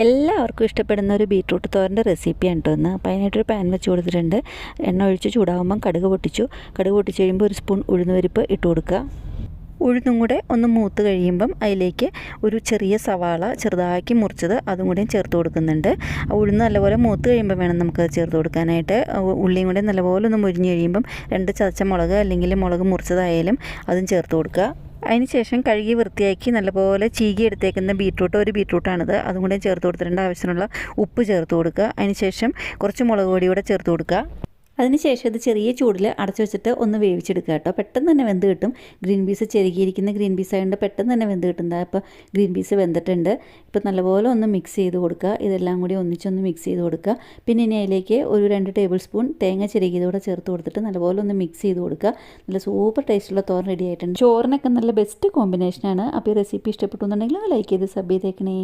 എല്ലാവർക്കും ഇഷ്ടപ്പെടുന്ന ഒരു ബീറ്റ്റൂട്ട് തോരൻ്റെ റെസിപ്പിയാണ് കേട്ടോ ഇന്ന്. അപ്പോൾ അതിനായിട്ടൊരു പാൻ വെച്ച് കൊടുത്തിട്ടുണ്ട്. എണ്ണ ഒഴിച്ച് ചൂടാകുമ്പം കടുക് പൊട്ടിച്ച് കഴിയുമ്പോൾ ഒരു സ്പൂൺ ഉഴുന്നുപരിപ്പ് ഇട്ട് കൊടുക്കുക. ഉഴുന്നും കൂടെ ഒന്ന് മൂത്ത് കഴിയുമ്പം അതിലേക്ക് ഒരു ചെറിയ സവാള ചെറുതാക്കി മുറിച്ചത് അതും കൂടെയും ചേർത്ത് കൊടുക്കുന്നുണ്ട്. ഉഴുന്ന് നല്ലപോലെ മൂത്ത് കഴിയുമ്പോൾ വേണം നമുക്കത് ചേർത്ത് കൊടുക്കാനായിട്ട്. ഉള്ളിയും കൂടെ നല്ലപോലെ ഒന്ന് മുരിഞ്ഞ് കഴിയുമ്പം 2 ചതച്ച മുളക് അല്ലെങ്കിൽ മുളക് മുറിച്ചതായാലും അതും ചേർത്ത് കൊടുക്കുക. അതിന് ശേഷം കഴുകി വൃത്തിയാക്കി നല്ലപോലെ ചീകി എടുത്തേക്കുന്ന ഒരു ബീറ്റ്റൂട്ടാണിത്. അതും കൂടെ ചേർത്ത് കൊടുത്തിട്ടുണ്ട്. ആവശ്യത്തിനുള്ള ഉപ്പ് ചേർത്ത് കൊടുക്കുക. അതിന് ശേഷം കുറച്ച് മുളക് പൊടി കൂടെ ചേർത്ത് കൊടുക്കുക. അതിനുശേഷം ഇത് ചെറിയ ചൂടിൽ അടച്ചു വെച്ചിട്ട് ഒന്ന് വേവിച്ചെടുക്കുക കേട്ടോ. പെട്ടെന്ന് തന്നെ വെന്ത് കിട്ടും. ഗ്രീൻ പീസ് ചെരുകിയിരിക്കുന്ന ഗ്രീൻ പീസ് ആയതുകൊണ്ട് പെട്ടെന്ന് തന്നെ വെന്ത് കിട്ടുന്നത്. അപ്പോൾ ഗ്രീൻ പീസ് വെന്തിട്ടുണ്ട്. ഇപ്പോൾ നല്ലപോലെ ഒന്ന് മിക്സ് ചെയ്ത് കൊടുക്കുക. ഇതെല്ലാം കൂടി ഒന്നിച്ചൊന്ന് മിക്സ് ചെയ്ത് കൊടുക്കുക. പിന്നെ ഇനി അതിലേക്ക് ഒരു 2 ടേബിൾ സ്പൂൺ തേങ്ങ ചെരുകിയതോടെ ചേർത്ത് കൊടുത്തിട്ട് നല്ലപോലെ ഒന്ന് മിക്സ് ചെയ്ത് കൊടുക്കുക. നല്ല സൂപ്പർ ടേസ്റ്റുള്ള തോരൻ റെഡി ആയിട്ടുണ്ട്. ചോറിനൊക്കെ നല്ല ബെസ്റ്റ് കോമ്പിനേഷനാണ്. അപ്പോൾ ഈ റെസിപ്പി ഇഷ്ടപ്പെട്ടു എന്നുണ്ടെങ്കിൽ ലൈക്ക് ചെയ്ത് സബ് ചെയ്തേക്കണേ.